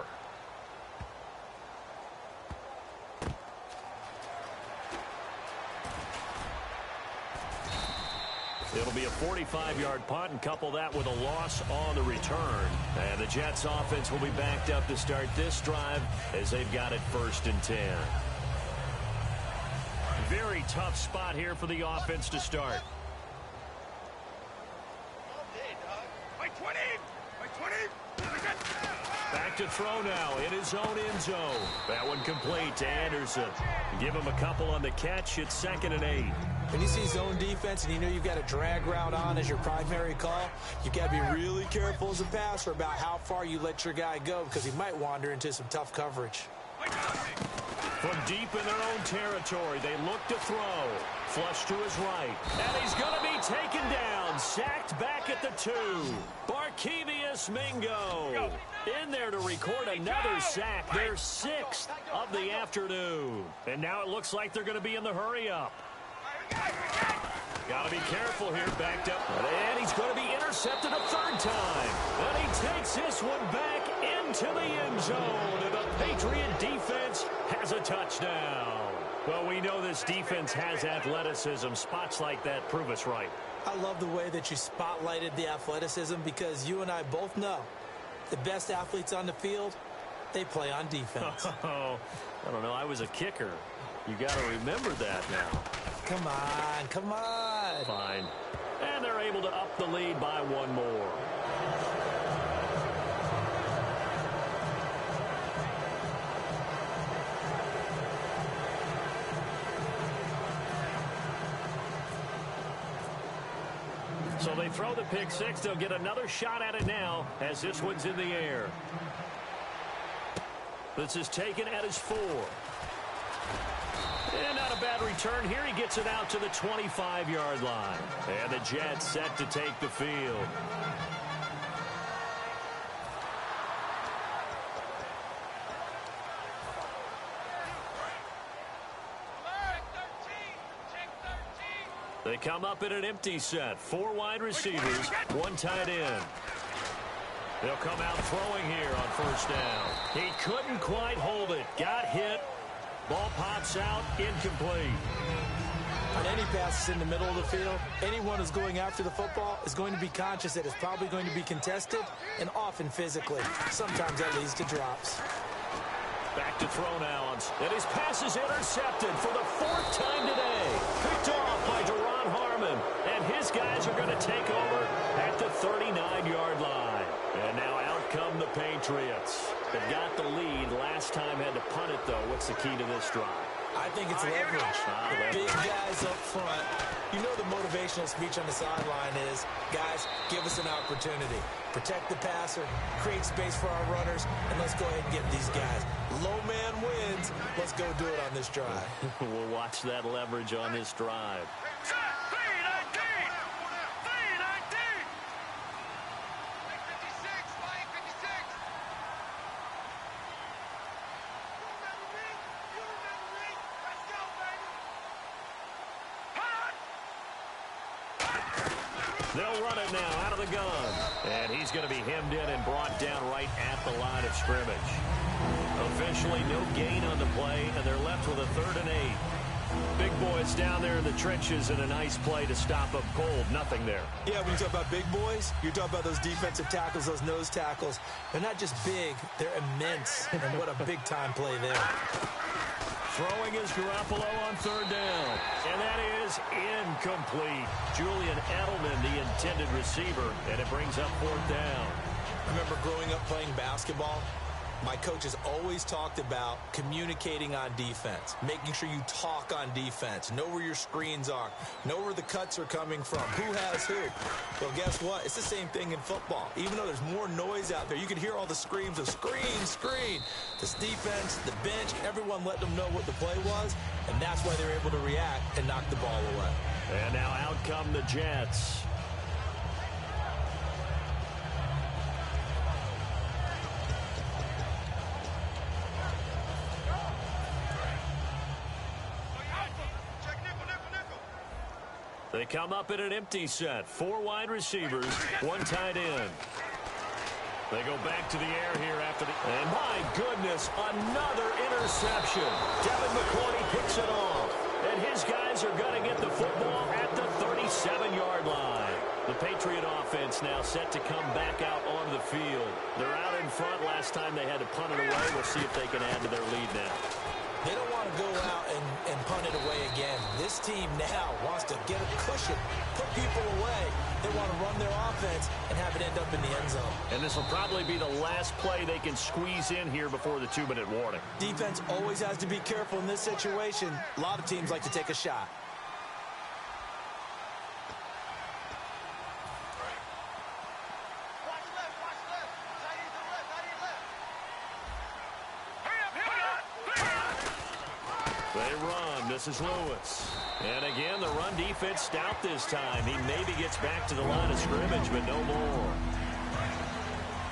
It'll be a 45-yard punt, and couple that with a loss on the return. And the Jets offense will be backed up to start this drive as they've got it 1st and 10. Very tough spot here for the offense to start. Back to throw now in his own end zone. That one complete to Anderson. Give him a couple on the catch. It's 2nd and 8. When you see zone defense and you know you've got a drag route on as your primary call, you've got to be really careful as a passer about how far you let your guy go because he might wander into some tough coverage. From deep in their own territory, they look to throw. Flush to his right. And he's going to be taken down. Sacked back at the 2. Barkevius Mingo in there to record another sack. Their 6th of the afternoon. And now it looks like they're going to be in the hurry-up. Got to be careful here, backed up. And he's going to be intercepted a 3rd time. And he takes this one back into the end zone. And the Patriot defense has a touchdown. Well, we know this defense has athleticism. Spots like that prove us right. I love the way that you spotlighted the athleticism because you and I both know the best athletes on the field, they play on defense. Oh, I don't know. I was a kicker. You got to remember that now. Come on, come on. Fine. And they're able to up the lead by 1 more. So they throw the pick 6. They'll get another shot at it now as this one's in the air. This is taken at his 4. And not a bad return here. He gets it out to the 25-yard line. And the Jets set to take the field. They come up in an empty set. 4 wide receivers, 1 tight end. They'll come out throwing here on 1st down. He couldn't quite hold it. Got hit. Ball pops out, incomplete. On any passes in the middle of the field, anyone who's going after the football is going to be conscious that it's probably going to be contested and often physically. Sometimes that leads to drops. Back to throw now. And his pass is intercepted for the 4th time today. Picked off by Duron Harmon. And his guys are going to take over at the 39-yard line. And now out come the Patriots. They've got the lead. Last time had to punt it, though. What's the key to this drive? I think it's leverage. The big guys up front. You know the motivational speech on the sideline is, guys, give us an opportunity. Protect the passer, create space for our runners, and let's go ahead and get these guys. Low man wins. Let's go do it on this drive. We'll watch that leverage on this drive. They'll run it now out of the gun. And he's going to be hemmed in and brought down right at the line of scrimmage. Officially no gain on the play, and they're left with a 3rd and 8. Big boys down there in the trenches, and a nice play to stop up cold. Nothing there. Yeah, when you talk about big boys, you're talking about those defensive tackles, those nose tackles. They're not just big, they're immense. And what a big-time play there. Throwing is Garoppolo on 3rd down. And that is incomplete. Julian Edelman, the intended receiver, and it brings up 4th down. I remember growing up playing basketball. My coaches always talked about communicating on defense, making sure you talk on defense, know where your screens are, know where the cuts are coming from, who has who. Well, guess what? It's the same thing in football. Even though there's more noise out there, you can hear all the screams of screen, screen. This defense, the bench, everyone let them know what the play was, and that's why they were able to react and knock the ball away. And now out come the Jets. They come up in an empty set. 4 wide receivers, 1 tight end. They go back to the air here after the... And my goodness, another interception. Devin McCourty picks it off. And his guys are going to get the football at the 37-yard line. The Patriot offense now set to come back out onto the field. They're out in front. Last time they had to punt it away. We'll see if they can add to their lead now. They don't want to go out and punt it away again. This team now wants to get a cushion, put people away. They want to run their offense and have it end up in the end zone. And this will probably be the last play they can squeeze in here before the 2-minute warning. Defense always has to be careful in this situation. A lot of teams like to take a shot. They run. This is Lewis. And again, the run defense stout this time. He maybe gets back to the line of scrimmage, but no more.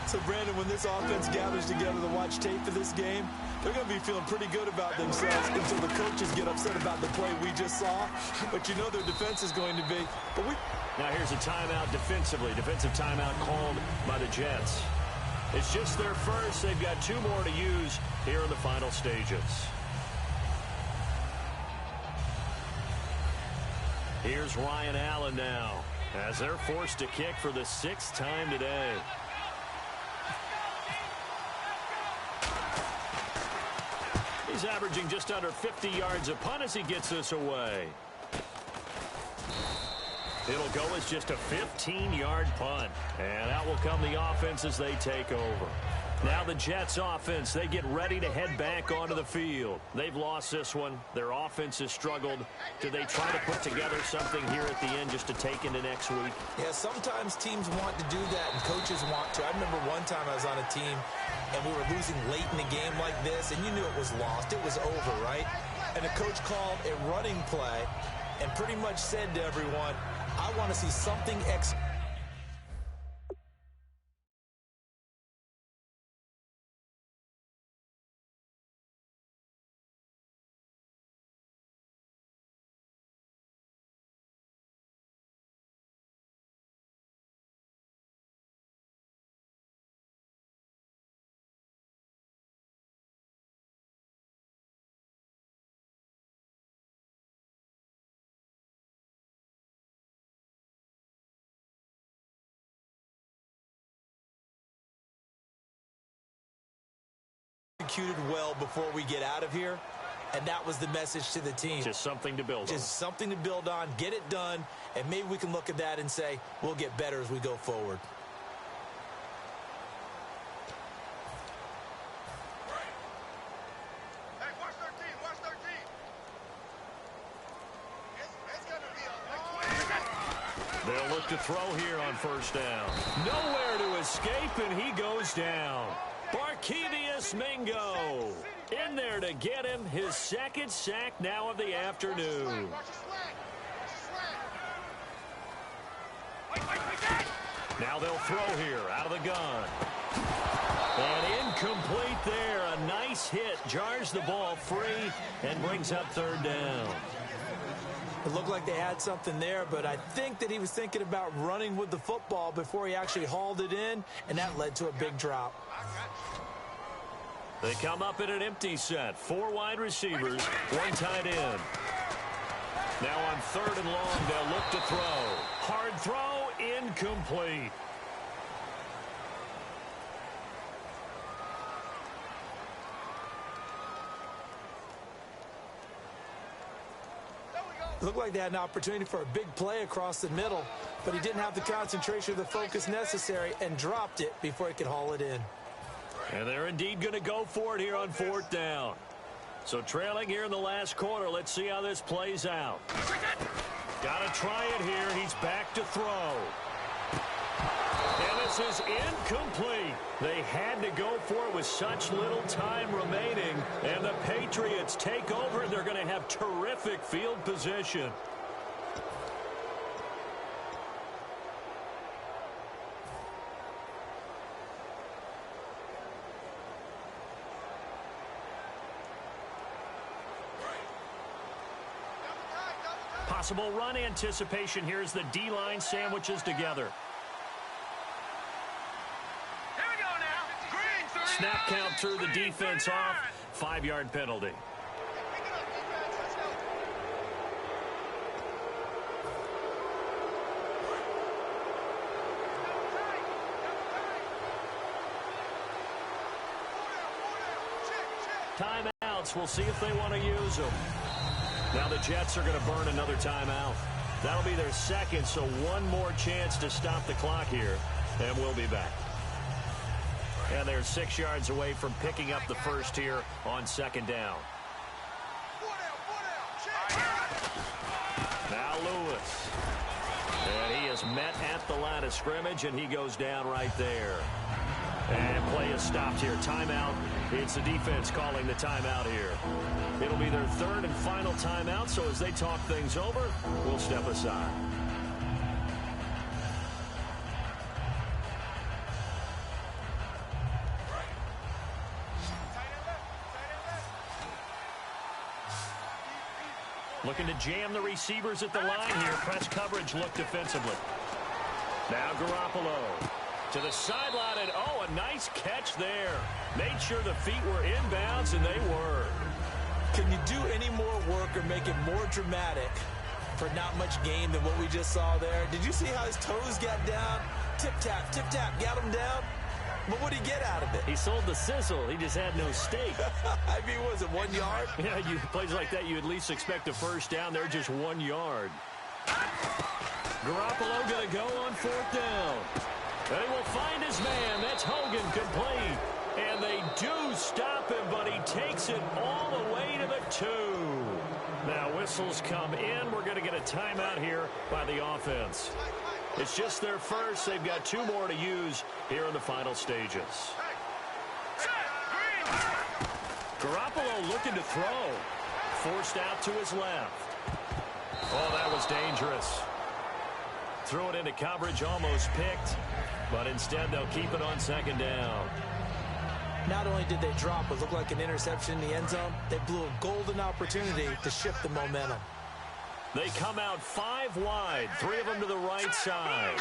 So, Brandon, when this offense gathers together to watch tape for this game, they're going to be feeling pretty good about themselves until the coaches get upset about the play we just saw. But you know their defense is going to be. Now here's a timeout defensively. Defensive timeout called by the Jets. It's just their first. They've got 2 more to use here in the final stages. Here's Ryan Allen now as they're forced to kick for the 6th time today. He's averaging just under 50 yards a punt as he gets this away. It'll go as just a 15-yard punt. And out will come the offense as they take over. Now the Jets offense, they get ready to head back onto the field. They've lost this one. Their offense has struggled. Do they try to put together something here at the end just to take into next week? Yeah, sometimes teams want to do that and coaches want to. I remember one time I was on a team and we were losing late in the game like this, and you knew it was lost. It was over, right? And the coach called a running play and pretty much said to everyone, I want to see something executed well before we get out of here, and that was the message to the team. Just something to build on. Just something to build on, get it done, and maybe we can look at that and say we'll get better as we go forward. Hey, watch 13, watch 13. They'll look to throw here on first down. Nowhere to escape, and he goes down. Barkevius Mingo in there to get him his second sack now of the afternoon. Now they'll throw here out of the gun. And incomplete there. A nice hit. Jars the ball free and brings up third down. It looked like they had something there, but I think that he was thinking about running with the football before he actually hauled it in, and that led to a big drop. They come up in an empty set. 4 wide receivers, 1 tight end. Now on third and long, they'll look to throw. Hard throw, incomplete. It looked like they had an opportunity for a big play across the middle, but he didn't have the concentration or the focus necessary and dropped it before he could haul it in. And they're indeed going to go for it here on fourth down. So trailing here in the last quarter, let's see how this plays out. Got to try it here. He's back to throw. And this is incomplete. They had to go for it with such little time remaining. And the Patriots take over. They're going to have terrific field position. Possible run anticipation here as the D-line sandwiches together. Snap count through the defense off. 5-yard penalty. Timeouts. We'll see if they want to use them. Now the Jets are going to burn another timeout. That'll be their second, so one more chance to stop the clock here, and we'll be back. And they're 6 yards away from picking up the first here on second down. Now Lewis. And he is met at the line of scrimmage, and he goes down right there. And play is stopped here. Timeout. It's the defense calling the timeout here. It'll be their third and final timeout, so as they talk things over, we'll step aside. Looking to jam the receivers at the line here. Press coverage look defensively. Now Garoppolo to the sideline, and oh, a nice catch there. Made sure the feet were inbounds, and they were. Can you do any more work or make it more dramatic for not much gain than what we just saw there? Did you see how his toes got down? Tip-tap, got him down. But what did he get out of it? He sold the sizzle. He just had no steak. I mean, was it 1 yard? Yeah, plays like that, you at least expect a first down. They're just 1 yard. Garoppolo going to go on fourth down. They will find his man. That's Hogan complete. And they do stop him, but he takes it all the way to the 2. Now whistles come in. We're going to get a timeout here by the offense. It's just their first. They've got 2 more to use here in the final stages. Garoppolo looking to throw. Forced out to his left. Oh, that was dangerous. Threw it into coverage, almost picked. But instead, they'll keep it on second down. Not only did they drop what looked like an interception in the end zone, they blew a golden opportunity to shift the momentum. They come out 5 wide, 3 of them to the right side.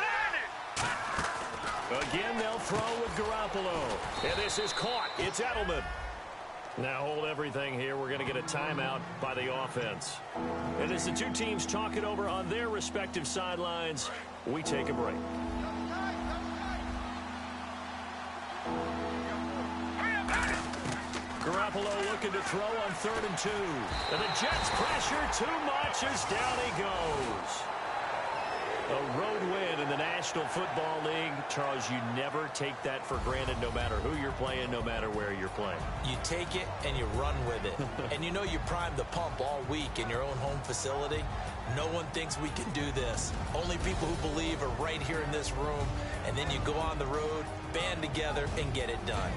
Again, they'll throw with Garoppolo. And this is caught. It's EbaLLn. Now hold everything here. We're going to get a timeout by the offense. And as the 2 teams talk it over on their respective sidelines, we take a break. Garoppolo looking to throw on 3rd and 2. And the Jets pressure too much as down he goes. A road win in the National Football League. Charles, you never take that for granted no matter who you're playing, no matter where you're playing. You take it and you run with it. And you know you primed the pump all week in your own home facility. No one thinks we can do this. Only people who believe are right here in this room. And then you go on the road, band together, and get it done.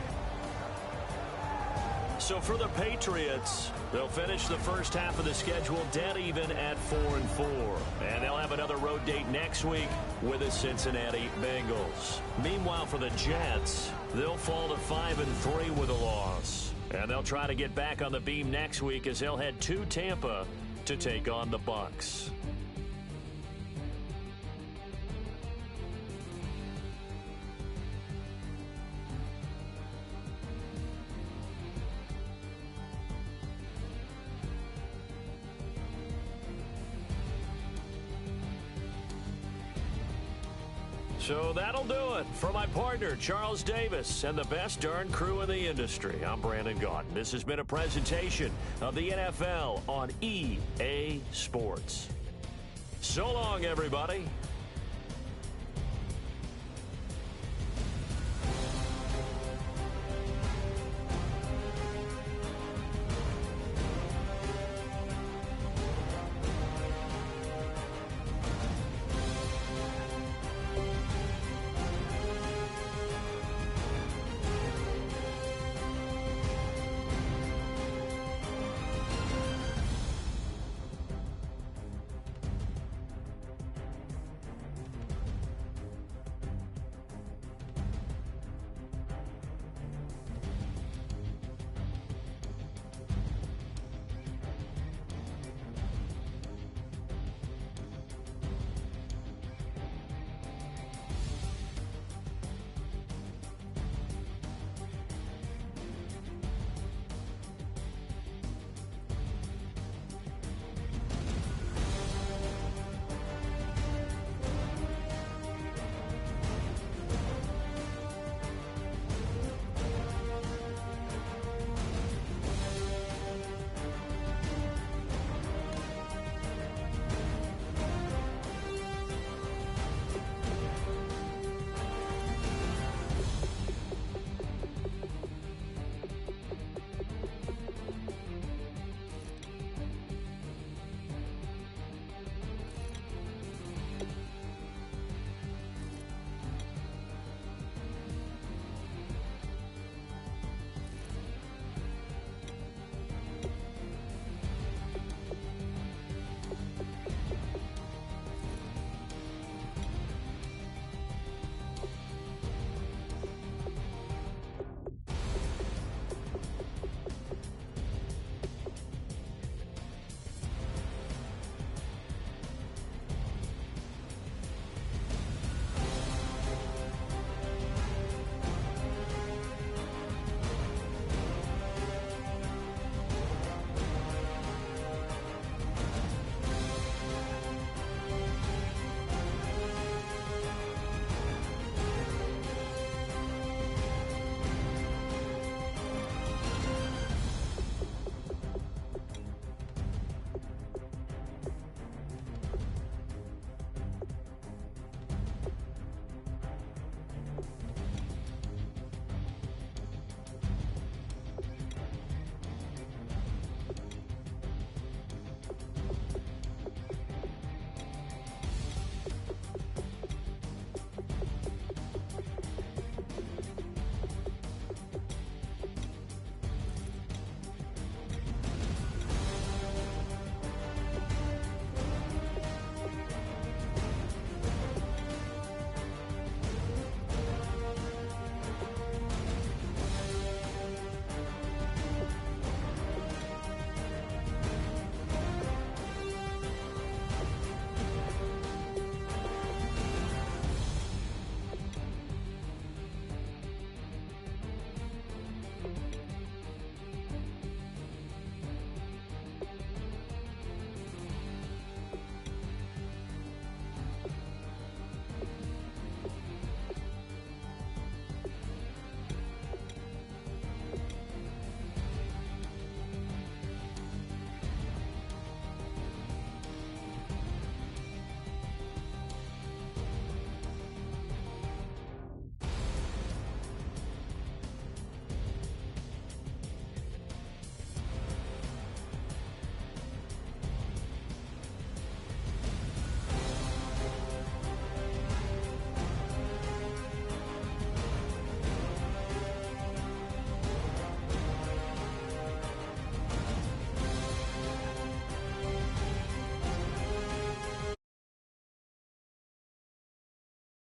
So for the Patriots, they'll finish the first half of the schedule dead even at 4-4. And they'll have another road date next week with the Cincinnati Bengals. Meanwhile, for the Jets, they'll fall to 5-3 with a loss. And they'll try to get back on the beam next week as they'll head to Tampa to take on the Bucs. So that'll do it. For my partner, Charles Davis, and the best darn crew in the industry, I'm Brandon Gaudin. This has been a presentation of the NFL on EA Sports. So long, everybody.